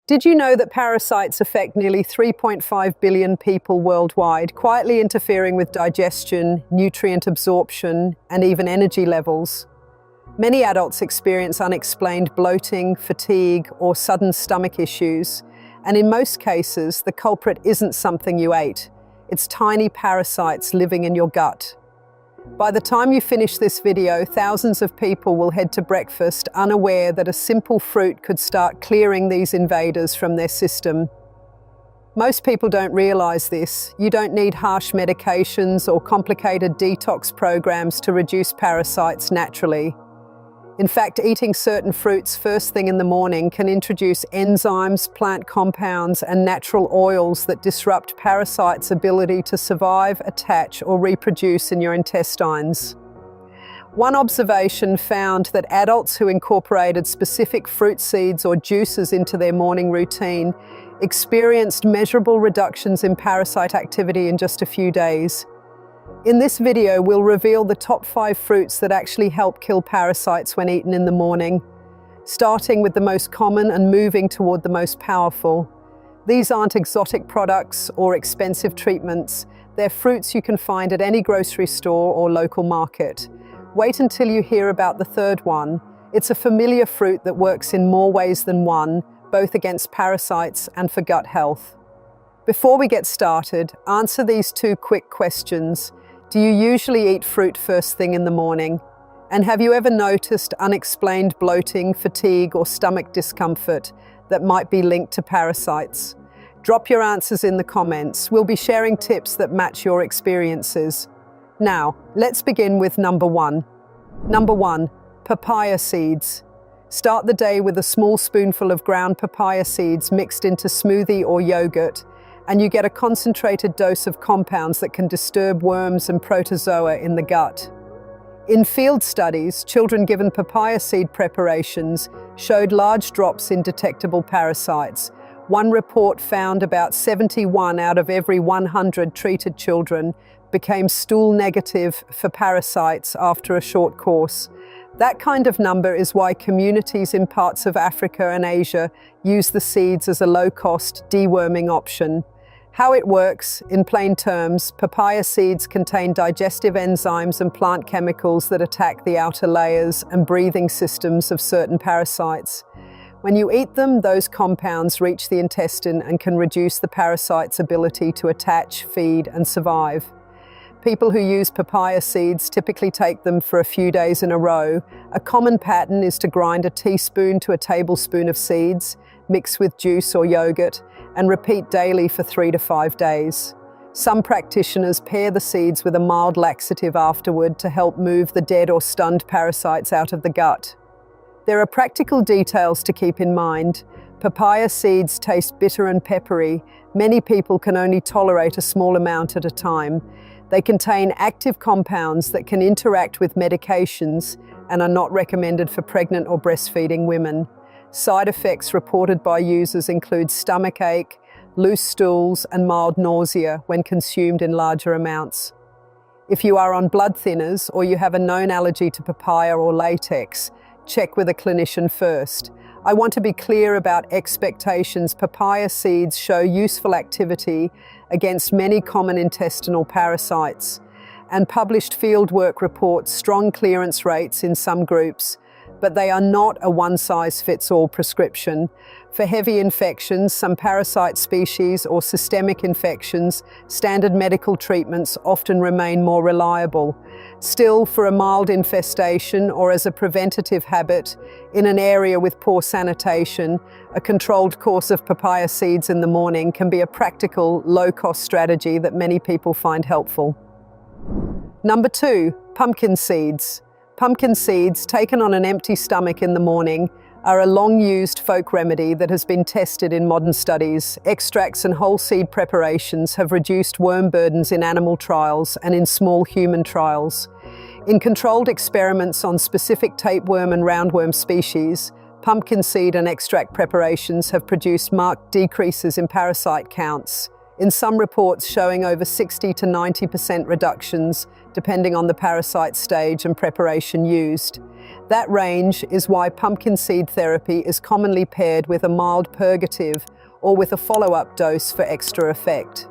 Did you know that parasites affect nearly 3.5 billion people worldwide, quietly interfering with digestion, nutrient absorption, and even energy levels? Many adults experience unexplained bloating, fatigue, or sudden stomach issues, and in most cases, the culprit isn't something you ate. It's tiny parasites living in your gut. By the time you finish this video, thousands of people will head to breakfast unaware that a simple fruit could start clearing these invaders from their system. Most people don't realize this. You don't need harsh medications or complicated detox programs to reduce parasites naturally. In fact, eating certain fruits first thing in the morning can introduce enzymes, plant compounds, and natural oils that disrupt parasites' ability to survive, attach, or reproduce in your intestines. One observation found that adults who incorporated specific fruit seeds or juices into their morning routine experienced measurable reductions in parasite activity in just a few days. In this video, we'll reveal the top 5 fruits that actually help kill parasites when eaten in the morning, starting with the most common and moving toward the most powerful. These aren't exotic products or expensive treatments. They're fruits you can find at any grocery store or local market. Wait until you hear about the third one. It's a familiar fruit that works in more ways than one, both against parasites and for gut health. Before we get started, answer these 2 quick questions. Do you usually eat fruit first thing in the morning? And have you ever noticed unexplained bloating, fatigue, or stomach discomfort that might be linked to parasites? Drop your answers in the comments. We'll be sharing tips that match your experiences. Now, let's begin with number 1. Number 1, papaya seeds. Start the day with a small spoonful of ground papaya seeds mixed into smoothie or yogurt, and you get a concentrated dose of compounds that can disturb worms and protozoa in the gut. In field studies, children given papaya seed preparations showed large drops in detectable parasites. One report found about 71 out of every 100 treated children became stool negative for parasites after a short course. That kind of number is why communities in parts of Africa and Asia use the seeds as a low-cost deworming option. How it works, in plain terms, papaya seeds contain digestive enzymes and plant chemicals that attack the outer layers and breathing systems of certain parasites. When you eat them, those compounds reach the intestine and can reduce the parasite's ability to attach, feed, and survive. People who use papaya seeds typically take them for a few days in a row. A common pattern is to grind a teaspoon to a tablespoon of seeds, mix with juice or yogurt, and repeat daily for 3 to 5 days. Some practitioners pair the seeds with a mild laxative afterward to help move the dead or stunned parasites out of the gut. There are practical details to keep in mind. Papaya seeds taste bitter and peppery. Many people can only tolerate a small amount at a time. They contain active compounds that can interact with medications and are not recommended for pregnant or breastfeeding women. Side effects reported by users include stomach ache, loose stools, and mild nausea when consumed in larger amounts. If you are on blood thinners or you have a known allergy to papaya or latex, check with a clinician first. I want to be clear about expectations. Papaya seeds show useful activity against many common intestinal parasites, and published fieldwork reports strong clearance rates in some groups, but they are not a one-size-fits-all prescription. For heavy infections, some parasite species, or systemic infections, standard medical treatments often remain more reliable. Still, for a mild infestation or as a preventative habit in an area with poor sanitation, a controlled course of papaya seeds in the morning can be a practical, low-cost strategy that many people find helpful. Number 2, pumpkin seeds. Pumpkin seeds, taken on an empty stomach in the morning, are a long-used folk remedy that has been tested in modern studies. Extracts and whole seed preparations have reduced worm burdens in animal trials and in small human trials. In controlled experiments on specific tapeworm and roundworm species, pumpkin seed and extract preparations have produced marked decreases in parasite counts, in some reports showing over 60 to 90% reductions, depending on the parasite stage and preparation used. That range is why pumpkin seed therapy is commonly paired with a mild purgative or with a follow-up dose for extra effect.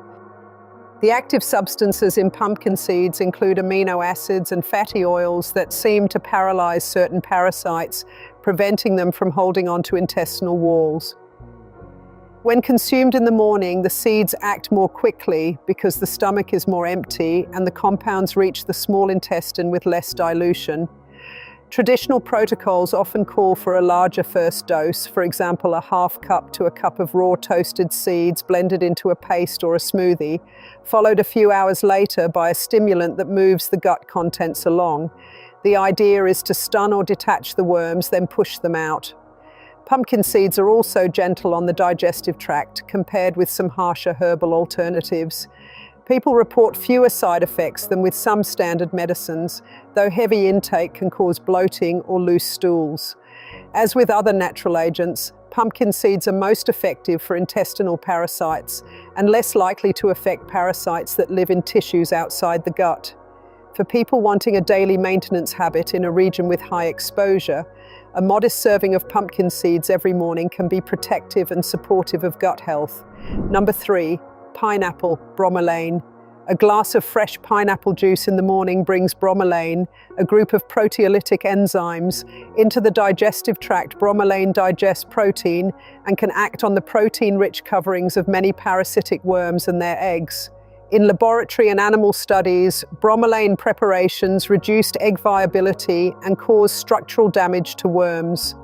The active substances in pumpkin seeds include amino acids and fatty oils that seem to paralyze certain parasites, preventing them from holding onto intestinal walls. When consumed in the morning, the seeds act more quickly because the stomach is more empty and the compounds reach the small intestine with less dilution. Traditional protocols often call for a larger first dose, for example, a half cup to a cup of raw toasted seeds blended into a paste or a smoothie, followed a few hours later by a stimulant that moves the gut contents along. The idea is to stun or detach the worms, then push them out. Pumpkin seeds are also gentle on the digestive tract compared with some harsher herbal alternatives. People report fewer side effects than with some standard medicines, though heavy intake can cause bloating or loose stools. As with other natural agents, pumpkin seeds are most effective for intestinal parasites and less likely to affect parasites that live in tissues outside the gut. For people wanting a daily maintenance habit in a region with high exposure, a modest serving of pumpkin seeds every morning can be protective and supportive of gut health. Number 3. Pineapple, bromelain. A glass of fresh pineapple juice in the morning brings bromelain, a group of proteolytic enzymes, into the digestive tract. Bromelain digests protein and can act on the protein-rich coverings of many parasitic worms and their eggs. In laboratory and animal studies, bromelain preparations reduced egg viability and caused structural damage to worms.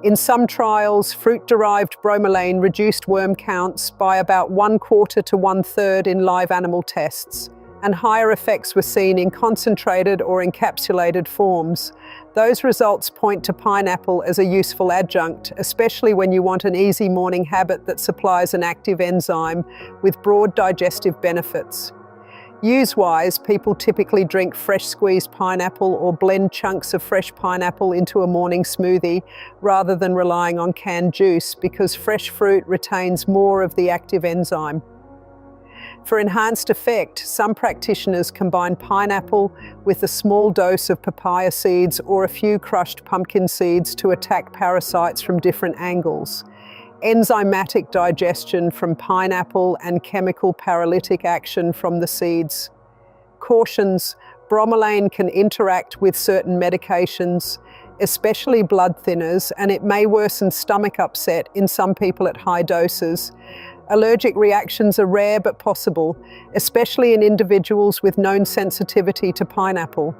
In some trials, fruit-derived bromelain reduced worm counts by about 1/4 to 1/3 in live animal tests, and higher effects were seen in concentrated or encapsulated forms. Those results point to pineapple as a useful adjunct, especially when you want an easy morning habit that supplies an active enzyme with broad digestive benefits. Use-wise, people typically drink fresh squeezed pineapple or blend chunks of fresh pineapple into a morning smoothie rather than relying on canned juice because fresh fruit retains more of the active enzyme. For enhanced effect, some practitioners combine pineapple with a small dose of papaya seeds or a few crushed pumpkin seeds to attack parasites from different angles. Enzymatic digestion from pineapple and chemical paralytic action from the seeds. Cautions: bromelain can interact with certain medications, especially blood thinners, and it may worsen stomach upset in some people at high doses. Allergic reactions are rare but possible, especially in individuals with known sensitivity to pineapple.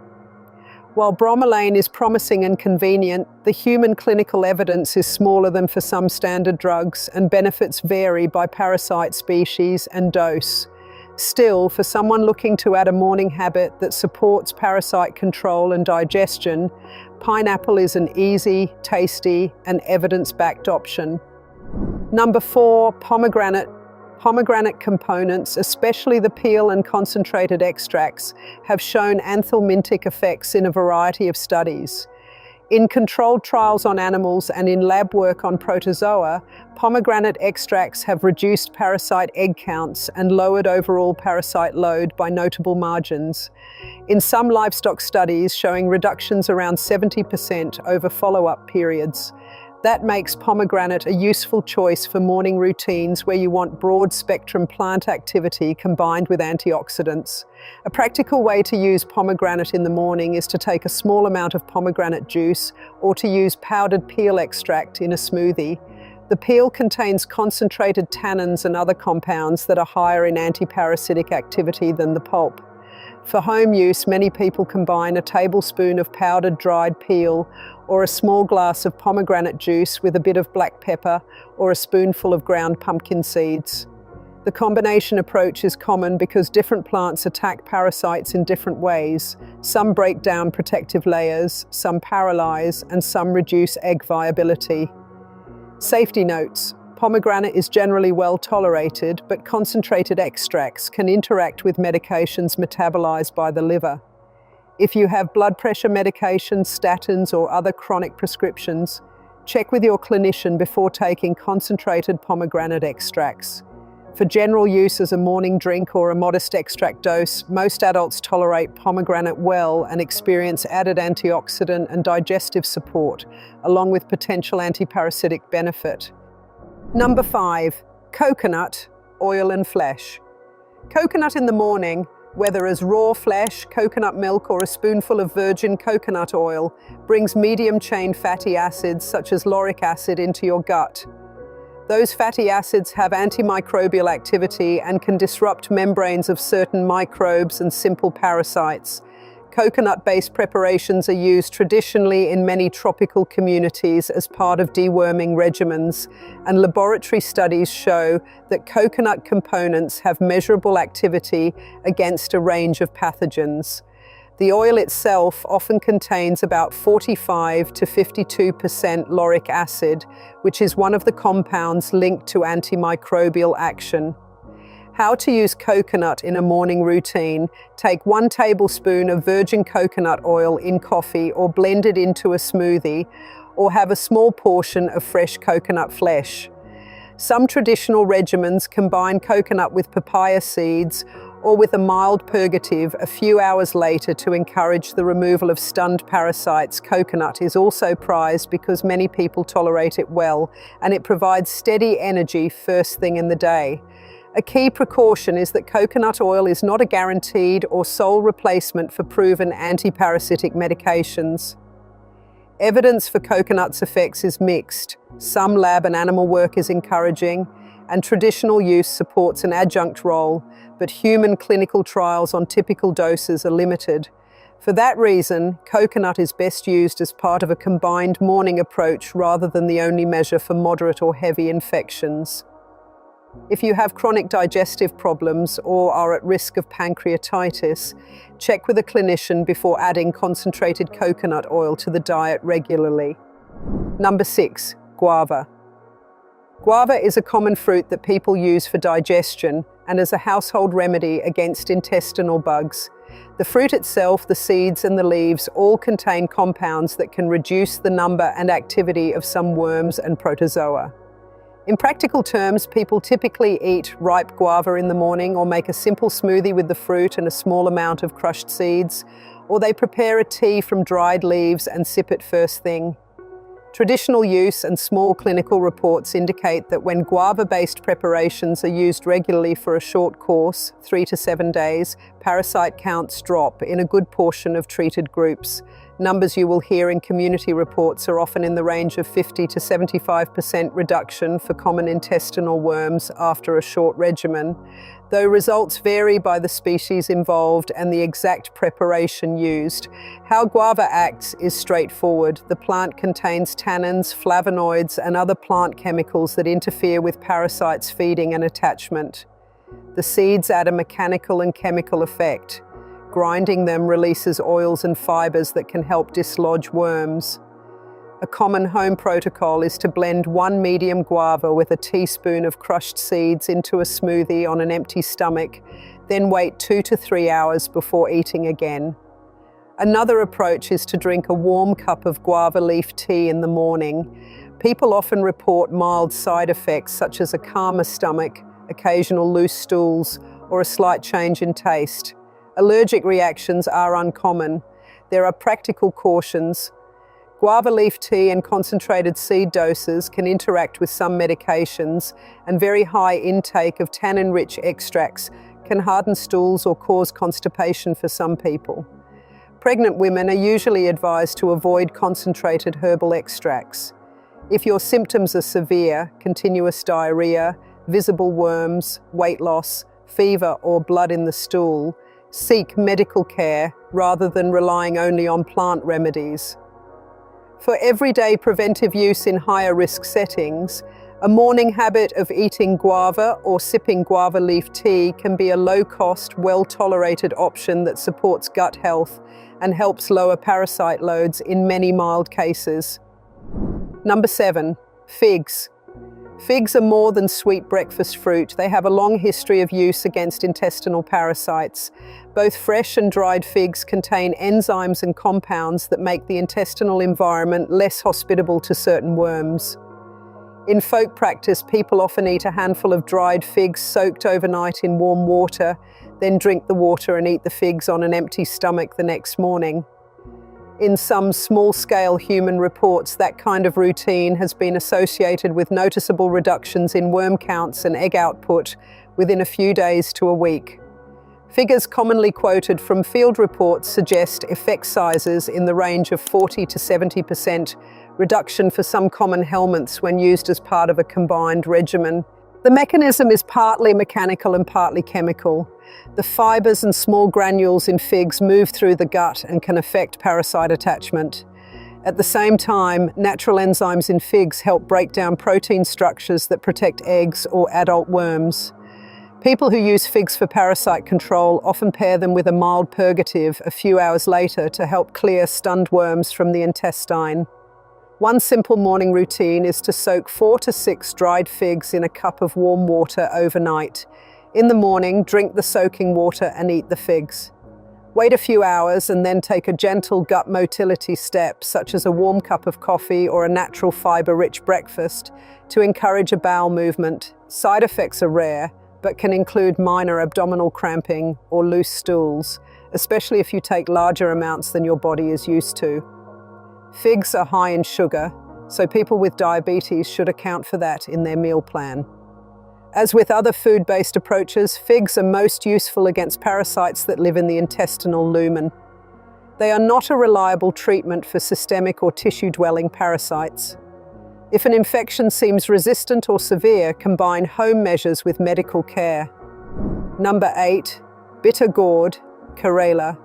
While bromelain is promising and convenient, the human clinical evidence is smaller than for some standard drugs, and benefits vary by parasite species and dose. Still, for someone looking to add a morning habit that supports parasite control and digestion, pineapple is an easy, tasty, and evidence-backed option. Number 4, pomegranate. Pomegranate components, especially the peel and concentrated extracts, have shown anthelmintic effects in a variety of studies. In controlled trials on animals and in lab work on protozoa, pomegranate extracts have reduced parasite egg counts and lowered overall parasite load by notable margins. In some livestock studies showing reductions around 70% over follow-up periods. That makes pomegranate a useful choice for morning routines where you want broad-spectrum plant activity combined with antioxidants. A practical way to use pomegranate in the morning is to take a small amount of pomegranate juice or to use powdered peel extract in a smoothie. The peel contains concentrated tannins and other compounds that are higher in antiparasitic activity than the pulp. For home use, many people combine a tablespoon of powdered dried peel or a small glass of pomegranate juice with a bit of black pepper or a spoonful of ground pumpkin seeds. The combination approach is common because different plants attack parasites in different ways. Some break down protective layers, some paralyze, and some reduce egg viability. Safety notes: pomegranate is generally well tolerated, but concentrated extracts can interact with medications metabolized by the liver. If you have blood pressure medications, statins, or other chronic prescriptions, check with your clinician before taking concentrated pomegranate extracts. For general use as a morning drink or a modest extract dose, most adults tolerate pomegranate well and experience added antioxidant and digestive support, along with potential antiparasitic benefit. Number 5. Coconut, oil and flesh. Coconut in the morning, whether as raw flesh, coconut milk, or a spoonful of virgin coconut oil, brings medium-chain fatty acids such as lauric acid into your gut. Those fatty acids have antimicrobial activity and can disrupt membranes of certain microbes and simple parasites. Coconut-based preparations are used traditionally in many tropical communities as part of deworming regimens, and laboratory studies show that coconut components have measurable activity against a range of pathogens. The oil itself often contains about 45 to 52% lauric acid, which is one of the compounds linked to antimicrobial action. How to use coconut in a morning routine: take 1 tablespoon of virgin coconut oil in coffee or blend it into a smoothie, or have a small portion of fresh coconut flesh. Some traditional regimens combine coconut with papaya seeds or with a mild purgative a few hours later to encourage the removal of stunned parasites. Coconut is also prized because many people tolerate it well, and it provides steady energy first thing in the day. A key precaution is that coconut oil is not a guaranteed or sole replacement for proven antiparasitic medications. Evidence for coconut's effects is mixed. Some lab and animal work is encouraging, and traditional use supports an adjunct role, but human clinical trials on typical doses are limited. For that reason, coconut is best used as part of a combined morning approach rather than the only measure for moderate or heavy infections. If you have chronic digestive problems or are at risk of pancreatitis, check with a clinician before adding concentrated coconut oil to the diet regularly. Number 6. Guava. Guava is a common fruit that people use for digestion and as a household remedy against intestinal bugs. The fruit itself, the seeds and the leaves all contain compounds that can reduce the number and activity of some worms and protozoa. In practical terms, people typically eat ripe guava in the morning, or make a simple smoothie with the fruit and a small amount of crushed seeds, or they prepare a tea from dried leaves and sip it first thing. Traditional use and small clinical reports indicate that when guava-based preparations are used regularly for a short course, 3 to 7 days, parasite counts drop in a good portion of treated groups. Numbers you will hear in community reports are often in the range of 50 to 75% reduction for common intestinal worms after a short regimen, though results vary by the species involved and the exact preparation used. How guava acts is straightforward. The plant contains tannins, flavonoids, and other plant chemicals that interfere with parasites' feeding and attachment. The seeds add a mechanical and chemical effect. Grinding them releases oils and fibers that can help dislodge worms. A common home protocol is to blend 1 medium guava with a teaspoon of crushed seeds into a smoothie on an empty stomach, then wait 2 to 3 hours before eating again. Another approach is to drink a warm cup of guava leaf tea in the morning. People often report mild side effects such as a calmer stomach, occasional loose stools, or a slight change in taste. Allergic reactions are uncommon. There are practical cautions. Guava leaf tea and concentrated seed doses can interact with some medications, and very high intake of tannin-rich extracts can harden stools or cause constipation for some people. Pregnant women are usually advised to avoid concentrated herbal extracts. If your symptoms are severe, continuous diarrhea, visible worms, weight loss, fever, or blood in the stool, seek medical care rather than relying only on plant remedies. For everyday preventive use in higher risk settings, a morning habit of eating guava or sipping guava leaf tea can be a low-cost, well-tolerated option that supports gut health and helps lower parasite loads in many mild cases. Number 7. Figs. Figs are more than sweet breakfast fruit. They have a long history of use against intestinal parasites. Both fresh and dried figs contain enzymes and compounds that make the intestinal environment less hospitable to certain worms. In folk practice, people often eat a handful of dried figs soaked overnight in warm water, then drink the water and eat the figs on an empty stomach the next morning. In some small-scale human reports, that kind of routine has been associated with noticeable reductions in worm counts and egg output within a few days to a week. Figures commonly quoted from field reports suggest effect sizes in the range of 40 to 70% reduction for some common helminths when used as part of a combined regimen. The mechanism is partly mechanical and partly chemical. The fibers and small granules in figs move through the gut and can affect parasite attachment. At the same time, natural enzymes in figs help break down protein structures that protect eggs or adult worms. People who use figs for parasite control often pair them with a mild purgative a few hours later to help clear stunned worms from the intestine. One simple morning routine is to soak 4 to 6 dried figs in a cup of warm water overnight. In the morning, drink the soaking water and eat the figs. Wait a few hours and then take a gentle gut motility step, such as a warm cup of coffee or a natural fiber-rich breakfast, to encourage a bowel movement. Side effects are rare, but can include minor abdominal cramping or loose stools, especially if you take larger amounts than your body is used to. Figs are high in sugar, so people with diabetes should account for that in their meal plan. As with other food-based approaches, figs are most useful against parasites that live in the intestinal lumen. They are not a reliable treatment for systemic or tissue-dwelling parasites. If an infection seems resistant or severe, combine home measures with medical care. Number 8. Bitter gourd, Karela.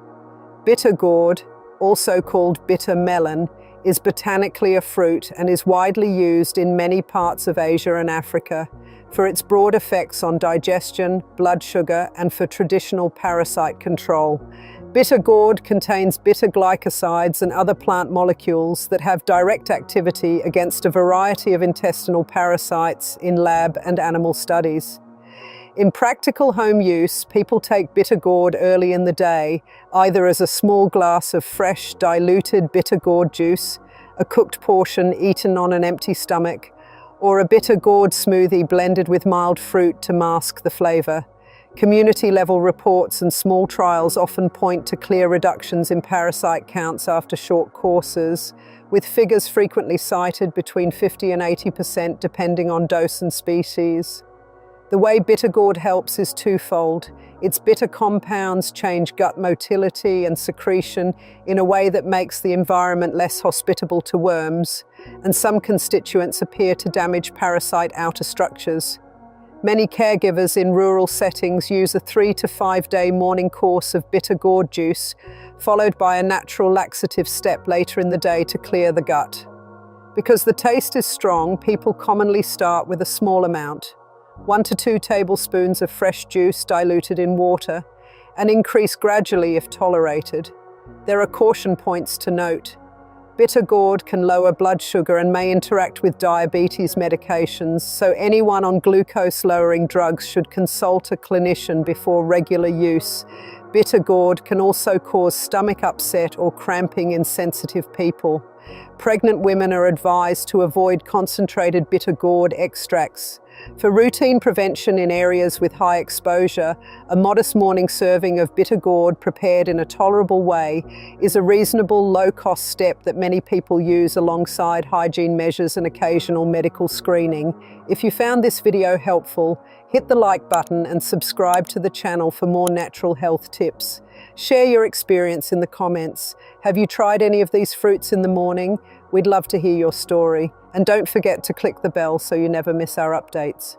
Bitter gourd, also called bitter melon, is botanically a fruit and is widely used in many parts of Asia and Africa for its broad effects on digestion, blood sugar, and for traditional parasite control. Bitter gourd contains bitter glycosides and other plant molecules that have direct activity against a variety of intestinal parasites in lab and animal studies. In practical home use, people take bitter gourd early in the day, either as a small glass of fresh, diluted bitter gourd juice, a cooked portion eaten on an empty stomach, or a bitter gourd smoothie blended with mild fruit to mask the flavor. Community-level reports and small trials often point to clear reductions in parasite counts after short courses, with figures frequently cited between 50 and 80% depending on dose and species. The way bitter gourd helps is twofold. Its bitter compounds change gut motility and secretion in a way that makes the environment less hospitable to worms, and some constituents appear to damage parasite outer structures. Many caregivers in rural settings use a 3 to 5 day morning course of bitter gourd juice, followed by a natural laxative step later in the day to clear the gut. Because the taste is strong, people commonly start with a small amount, 1 to 2 tablespoons of fresh juice diluted in water, and increase gradually if tolerated. There are caution points to note. Bitter gourd can lower blood sugar and may interact with diabetes medications, so anyone on glucose-lowering drugs should consult a clinician before regular use. Bitter gourd can also cause stomach upset or cramping in sensitive people. Pregnant women are advised to avoid concentrated bitter gourd extracts. For routine prevention in areas with high exposure, a modest morning serving of bitter gourd prepared in a tolerable way is a reasonable, low-cost step that many people use alongside hygiene measures and occasional medical screening. If you found this video helpful, hit the like button and subscribe to the channel for more natural health tips. Share your experience in the comments. Have you tried any of these fruits in the morning? We'd love to hear your story. And don't forget to click the bell so you never miss our updates.